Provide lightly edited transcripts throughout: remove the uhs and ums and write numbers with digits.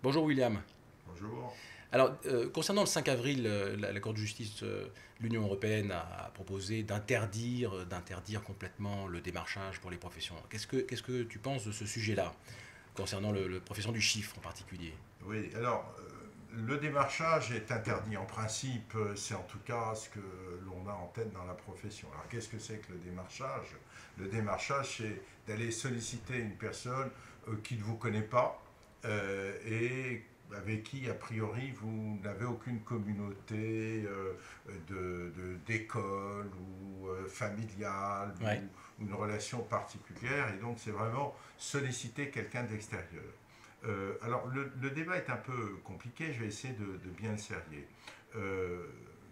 Bonjour William. Bonjour. Alors, concernant le 5 avril, la Cour de justice de l'Union européenne a proposé d'interdire complètement le démarchage pour les professions. Qu'est-ce que tu penses de ce sujet-là, concernant le profession du chiffre en particulier? Oui, alors, le démarchage est interdit. En principe, c'est en tout cas ce que l'on a en tête dans la profession. Alors, qu'est-ce que c'est que le démarchage? Le démarchage, c'est d'aller solliciter une personne qui ne vous connaît pas et avec qui, a priori, vous n'avez aucune communauté d'école ou familiale Ouais, ou une relation particulière. Et donc, c'est vraiment solliciter quelqu'un d'extérieur. Alors le débat est un peu compliqué, je vais essayer de bien le cerner. Euh,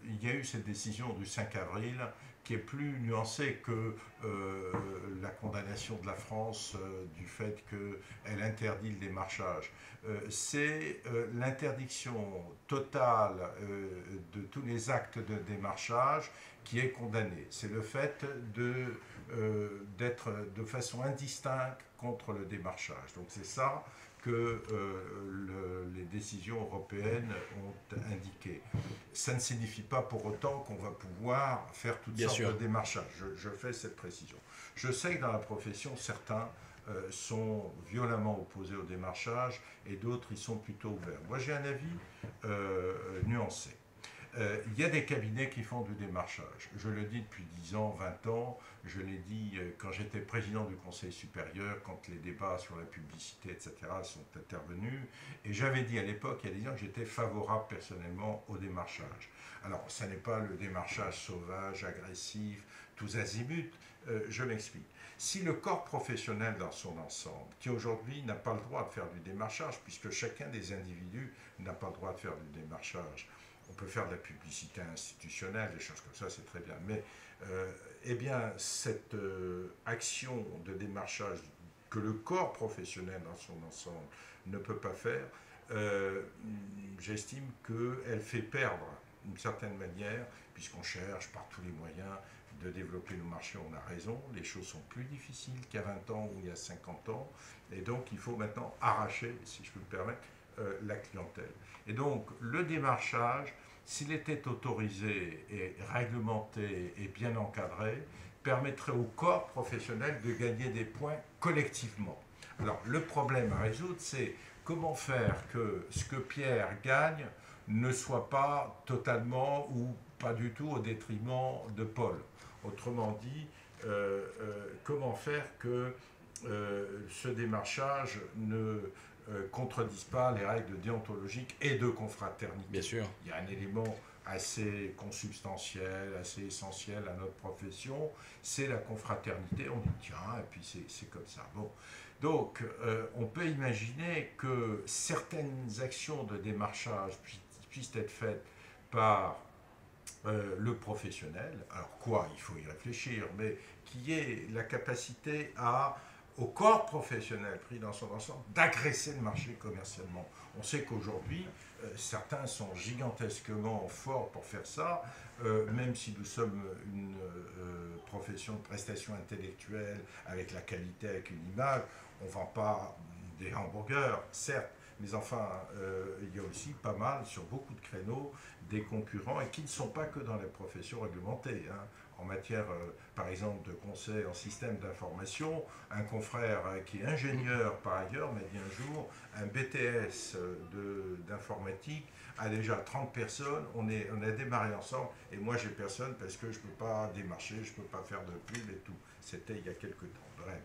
il y a eu cette décision du 5 avril qui est plus nuancée que la condamnation de la France du fait qu'elle interdit le démarchage. C'est l'interdiction totale de tous les actes de démarchage qui est condamnée. C'est le fait d'être de façon indistincte contre le démarchage. Donc c'est ça que les décisions européennes ont indiqué. Ça ne signifie pas pour autant qu'on va pouvoir faire toutes bien sortes de sûr. démarchages. Je fais cette précision. Je sais que dans la profession, certains sont violemment opposés au démarchage et d'autres y sont plutôt ouverts. Moi, j'ai un avis nuancé. Il y a des cabinets qui font du démarchage. Je le dis depuis 10 ans, 20 ans. Je l'ai dit quand j'étais président du Conseil supérieur, quand les débats sur la publicité, etc., sont intervenus. Et j'avais dit à l'époque, il y a 10 ans, que j'étais favorable personnellement au démarchage. Alors, ça n'est pas le démarchage sauvage, agressif, tous azimuts. Je m'explique. Si le corps professionnel dans son ensemble, qui aujourd'hui n'a pas le droit de faire du démarchage, puisque chacun des individus n'a pas le droit de faire du démarchage, on peut faire de la publicité institutionnelle, des choses comme ça, c'est très bien. Mais, eh bien, cette action de démarchage que le corps professionnel dans son ensemble ne peut pas faire, euh, j'estime qu'elle fait perdre, d'une certaine manière, puisqu'on cherche par tous les moyens de développer nos marchés, on a raison, les choses sont plus difficiles qu'à 20 ans ou il y a 50 ans, et donc il faut maintenant arracher, si je peux me permettre, la clientèle. Et donc le démarchage, s'il était autorisé et réglementé et bien encadré, permettrait au corps professionnel de gagner des points collectivement. Alors le problème à résoudre, c'est comment faire que ce que Pierre gagne ne soit pas totalement ou pas du tout au détriment de Paul. Autrement dit, comment faire que ce démarchage ne contredisent pas les règles déontologiques et de Bien confraternité. sûr. Il y a un élément assez consubstantiel, assez essentiel à notre profession, c'est la confraternité. On dit tiens, et puis c'est comme ça. Bon. Donc, on peut imaginer que certaines actions de démarchage puissent être faites par le professionnel, alors quoi, il faut y réfléchir, mais qui ait la capacité au corps professionnel pris dans son ensemble d'agresser le marché commercialement. On sait qu'aujourd'hui, certains sont gigantesquement forts pour faire ça, même si nous sommes une profession de prestation intellectuelle avec la qualité, avec une image, on ne vend pas des hamburgers, certes, mais enfin, il y a aussi pas mal, sur beaucoup de créneaux, des concurrents et qui ne sont pas que dans les professions réglementées. Hein. En matière, par exemple, de conseil en système d'information, un confrère qui est ingénieur par ailleurs m'a dit un jour, un BTS d'informatique a déjà 30 personnes, on a démarré ensemble et moi j'ai personne parce que je ne peux pas démarcher, je ne peux pas faire de pub et tout. C'était il y a quelques temps. Bref.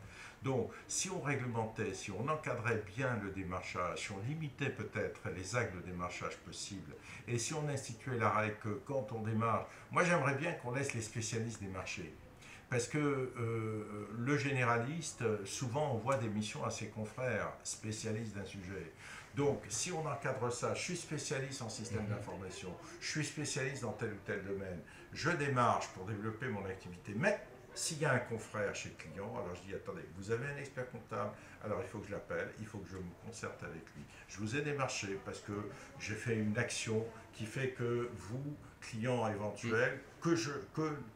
Donc, si on réglementait, si on encadrait bien le démarchage, si on limitait peut-être les actes de démarchage possibles, et si on instituait la règle que quand on démarche, moi j'aimerais bien qu'on laisse les spécialistes démarcher. Parce que le généraliste, souvent on voit des missions à ses confrères spécialistes d'un sujet. Donc si on encadre ça, je suis spécialiste en système d'information, je suis spécialiste dans tel ou tel domaine, je démarche pour développer mon activité, mais S'il y a un confrère chez le client, alors je dis attendez, vous avez un expert comptable, alors il faut que je l'appelle, il faut que je me concerte avec lui. Je vous ai démarché parce que j'ai fait une action qui fait que vous, client Mm. éventuel,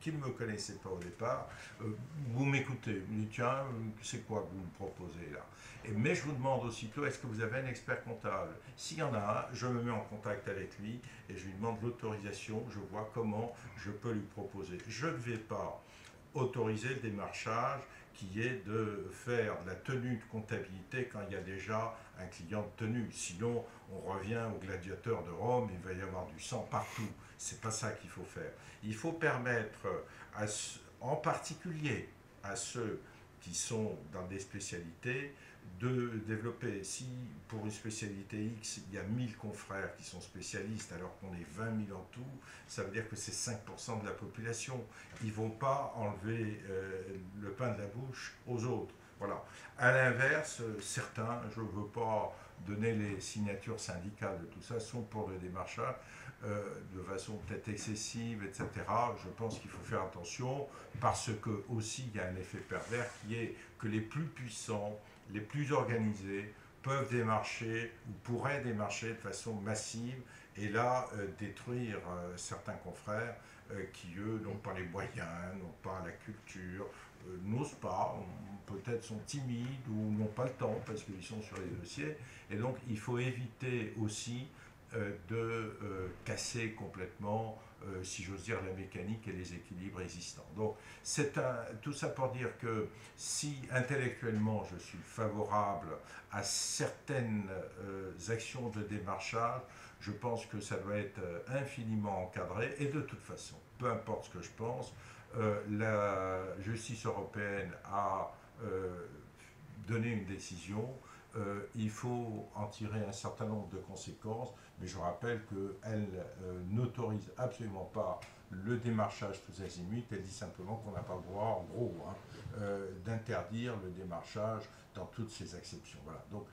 qui ne me connaissez pas au départ, vous m'écoutez, vous me dites tiens, c'est quoi que vous me proposez là? Mais je vous demande aussitôt, est-ce que vous avez un expert comptable? S'il y en a un, je me mets en contact avec lui et je lui demande l'autorisation, je vois comment je peux lui proposer. Je ne vais pas autoriser le démarchage qui est de faire de la tenue de comptabilité quand il y a déjà un client de tenue. Sinon, on revient au gladiateur de Rome, il va y avoir du sang partout. C'est pas ça qu'il faut faire. Il faut permettre, en particulier à ceux qui sont dans des spécialités, de développer. Si pour une spécialité X, il y a 1000 confrères qui sont spécialistes alors qu'on est 20 000 en tout, ça veut dire que c'est 5% de la population. Ils ne vont pas enlever le pain de la bouche aux autres. Voilà. À l'inverse, certains, je ne veux pas donner les signatures syndicales de tout ça, sont pour le démarchage de façon peut-être excessive, etc. Je pense qu'il faut faire attention parce que aussi il y a un effet pervers qui est que les plus puissants, les plus organisés peuvent démarcher ou pourraient démarcher de façon massive et là détruire certains confrères qui eux n'ont pas les moyens, n'ont pas la culture, n'osent pas, peut-être sont timides ou n'ont pas le temps parce qu'ils sont sur les dossiers. Et donc il faut éviter aussi de casser complètement, si j'ose dire, la mécanique et les équilibres existants. Donc tout ça pour dire que si intellectuellement je suis favorable à certaines actions de démarchage, je pense que ça doit être infiniment encadré et de toute façon, peu importe ce que je pense, la justice européenne a donné une décision, il faut en tirer un certain nombre de conséquences, mais je rappelle qu'elle n'autorise absolument pas le démarchage tous azimuts, elle dit simplement qu'on n'a pas le droit, en gros, d'interdire le démarchage dans toutes ces exceptions. Voilà. Donc